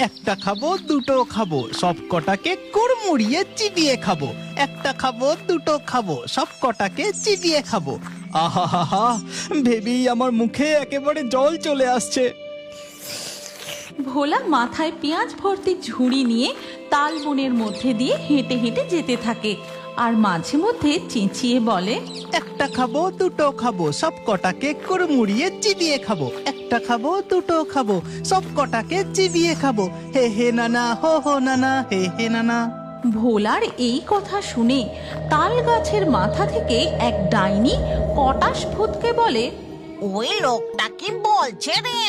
একটা খাবো দুটো খাবো সব কটাকে কুড়মুড়িয়ে চিবিয়ে খাবো। একটা খাবো দুটো খাবো সব কটাকে চিবিয়ে খাবো। আহা হা হা, ভেবেই আমার মুখে একেবারে জল চলে আসছে। ভোলা মাথায় পেঁয়াজ ভর্তি ঝুড়ি নিয়ে তাল বনের মধ্যে দিয়ে হেঁটে হেঁটে যেতে থাকে আর মাঝে মধ্যে চেঁচিয়ে বলে, একটা খাবো দুটো খাবো সব কটাকে কুড়মুড়িয়ে চিবিয়ে খাবো। একটা খাবো দুটো খাবো সব কটাকে চিবিয়ে খাবো। হে হে নানা হো হো নানা হে হে নানা। ভোলার এই কথা শুনে তাল গাছের মাথা থেকে এক ডাইনি পটাশ ভূতকে বলে, ওই লোকটা কি বলছে রে?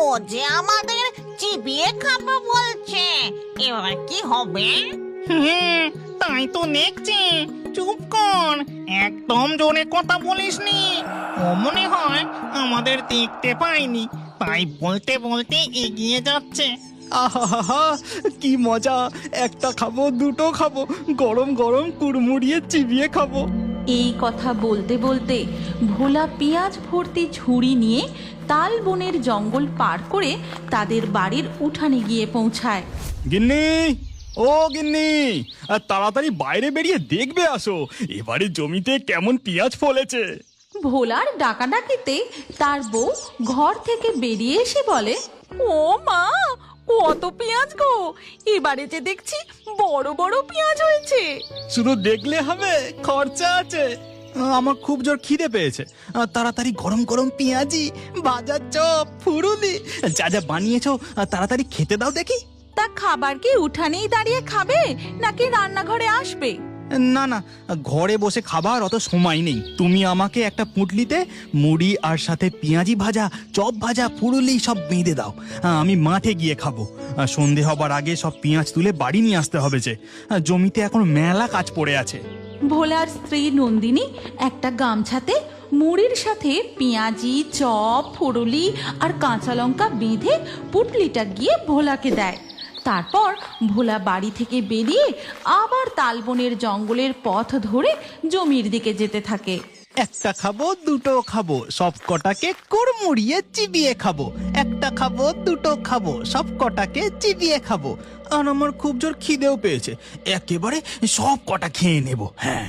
ও যে আমাদের চিবিয়ে খাবে বলছে, এবার কি হবে? তাই তো দেখছি। চুপ কর, একদম জোরে কথা বলিসনি। ও মনে হয় আমাদের দেখতে পাইনি, তাই বলতে বলতে এগিয়ে যাচ্ছে। আহা কি মজা! একটা খাবো দুটো খাবো গরম গরম কুড়মুড়িয়ে চিবিয়ে খাবো। এই কথা বলতে বলতে ভোলা পেঁয়াজ ভর্তি ঝুড়ি নিয়ে তাল বনের জঙ্গল পার করে তাদের বাড়ির উঠানে গিয়ে পৌঁছায়। গিন্নি, ও গিন্নি, আর তাড়াতাড়ি বাইরে বেরিয়ে দেখবে আসো এবারে জমিতে কেমন পেঁয়াজ ফলেছে। ভোলার ডাকাডাকিতে তার বউ ঘর থেকে বেরিয়ে এসে বলে, ও মা, কত পেঁয়াজ গো! এবারে যে দেখছি বড় বড় পেঁয়াজ হয়েছে। শুধু দেখলে হবে, খরচা আছে। আমার খুব জোর খিদে পেয়েছে। তাড়াতাড়ি গরম গরম পেঁয়াজি, ভাজা চপ, ফুরুলি যা যা বানিয়েছো তাড়াতাড়ি খেতে দাও দেখি। তা খাবার কি উঠানেই দাঁড়িয়ে খাবে নাকি রান্নাঘরে আসবে? না না, ঘরে বসে খাবার অত সময় নেই। তুমি আমাকে একটা পুঁটলিতে মুড়ি আর সাথে পেঁয়াজি ভাজা, চপ ভাজা, ফুরুলি সব বেঁধে দাও। আমি মাঠে গিয়ে খাবো। সন্ধে হবার আগে সব পেঁয়াজ তুলে বাড়ি নিয়ে আসতে হবে যে, জমিতে এখন মেলা কাজ পড়ে আছে। ভোলার স্ত্রী নন্দিনী একটা গামছাতে মুড়ির সাথে পেঁয়াজি, চপ, ফুরুলি আর কাঁচা লঙ্কা বেঁধে পুটলিটা গিয়ে ভোলাকে দেয়। তারপর ভোলা বাড়ি থেকে বেরিয়ে আবার তালবনের জঙ্গলের পথ ধরে জমির দিকে যেতে থাকে। একটা খাবো দুটো খাবো সব কটাকে কুড়মুড়িয়ে চিবিয়ে খাবো। একটা খাবো দুটো খাবো সব কটাকে চিবিয়ে খাবো। আর আমার খুব জোর খিদেও পেয়েছে, একেবারে সব কটা খেয়ে নেব। হ্যাঁ,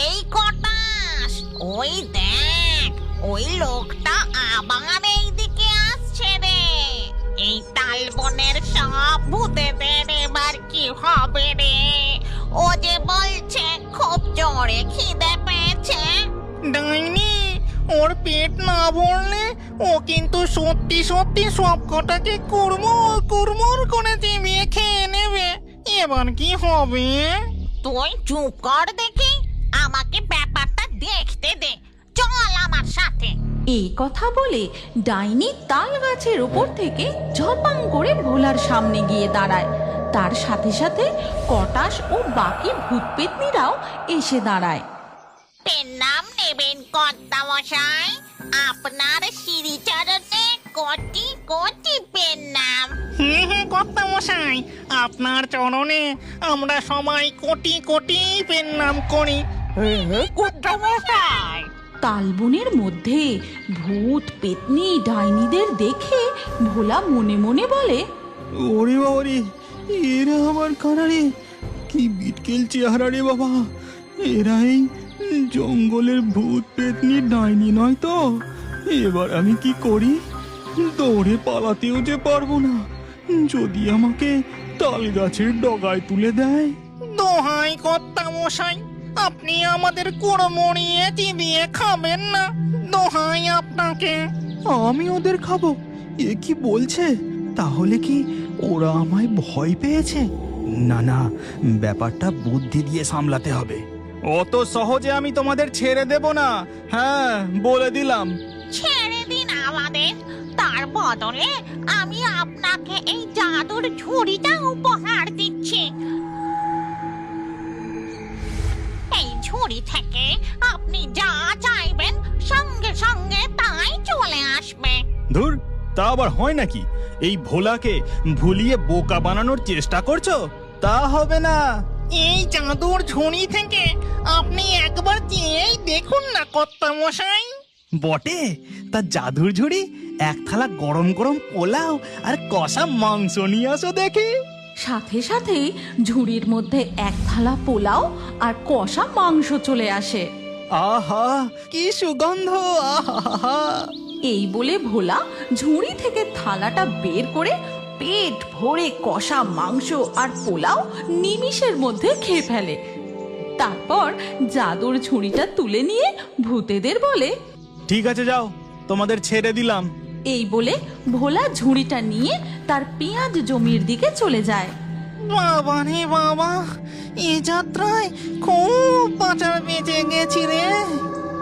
এই কটাস, ওই দেখ, ওই লোকটা আবার এইদিকে আসছে রে। এই তালবনের সব ভূতেদের এবার কি হবে রে? ও যে বলছে খুব জোরে খিদে পেয়েছে। ডাইনি, ওর পেট না ভরলে ও কিন্তু সত্যি সত্যি সব কটাকে কুড়মুড় কুড়মুড় করে চিবিয়ে খেয়ে নেবে। এবার কি হবে? তুই চুপ কর দেখি, আমাকে ব্যাপারটা দেখতে দে। চল আমার সাথে। এই কথা বলে ডাইনি তাল গাছের উপর থেকে ঝপাং করে ভোলার সামনে গিয়ে দাঁড়ায়। তার সাথে সাথে কটাস ও বাকি ভূত পেতনিরাও এসে দাঁড়ায়। পেন নাম নেবেন কর্তা মশাই? আপনার শ্রীচরণে কোটি কোটি পেন নাম। হ্যাঁ কর্তা মশাই, আপনার চরণে আমরা সবাই কোটি কোটি পেন নাম করি। কর্তা মশাই, তালবনের মধ্যে ভূত পেতনি ডাইনিদের দেখে ভোলা মনে মনে বলে, ওরে বাবারে, এরা আমার কানারে কি বিটকেল চেহারা রে বাবা! এরা এই জঙ্গলের ভূত পেতনি ডাইনি নয় তো? এবার আমি কি করি? দৌড়ে পালাতেও যে পারবো না, যদি আমাকে তাল গাছের ডগায় তুলে দেয়। দোহাই কর্তা মশাই, আপনি আমাদের কুড়মুড়িয়ে চিবিয়ে খাবেন না, দোহাই আপনাকে। আমি ওদের খাবো? এ কি বলছে? তাহলে কি ওরা আমায় ভয় পেয়েছে? না না, ব্যাপারটা বুদ্ধি দিয়ে সামলাতে হবে। অত সহজে আমি তোমাদের ছেড়ে দেব না, হ্যাঁ বলে দিলাম। ছেড়ে দিন আমাদের, তার বদলে আমি আপনাকে এই জাদুর ঝুড়িটা উপহার দিচ্ছি। এই ঝুড়ি থেকে আপনি যা চাইবেন সঙ্গে সঙ্গে তাই চলে আসবে। ধুর, তা আবার হয় নাকি? এই ভোলাকে ভুলিয়ে বোকা বানানোর চেষ্টা করছো? তা হবে না। এই জাদুর ঝুড়ি থেকে আপনি একবার চেয়েই দেখুন না কর্তা মশাই। বটে, তা জাদুর ঝুড়ি এক থালা গরম গরম পোলাও আর কষা মাংস নিয়ে আসো দেখি। সাথে সাথেই ঝুড়ির মধ্যে এক থালা পোলাও আর কষা মাংস চলে আসে। আহা কি সুগন্ধ! আহা! এই বলে ভোলা ঝুড়ি থেকে থালাটা বের করে পেট ভরে কষা মাংস আর পোলাও নিমিষের মধ্যে খেয়ে ফেলে। তারপর জাদুর ঝুড়িটা তুলে নিয়ে ভূতেদের বলে, ঠিক আছে যাও, তোমাদের ছেড়ে দিলাম। এই বলে ভোলা ঝুড়িটা নিয়ে তার পেঁয়াজ জমির দিকে চলে যায়। বাবা রে বাবা, এ যাত্রায় খুব বাঁচার বেঁচে গেছি রে।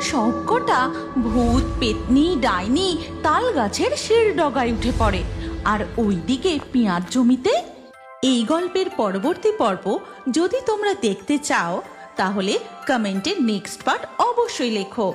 সবকটা ভূত পেতনি ডাইনি তাল গাছের শির ডগায় উঠে পড়ে। আর ওইদিকে পেঁয়াজ জমিতে। এই গল্পের পরবর্তী পর্ব যদি তোমরা দেখতে চাও তাহলে কমেন্টে নেক্সট পার্ট অবশ্যই লেখো।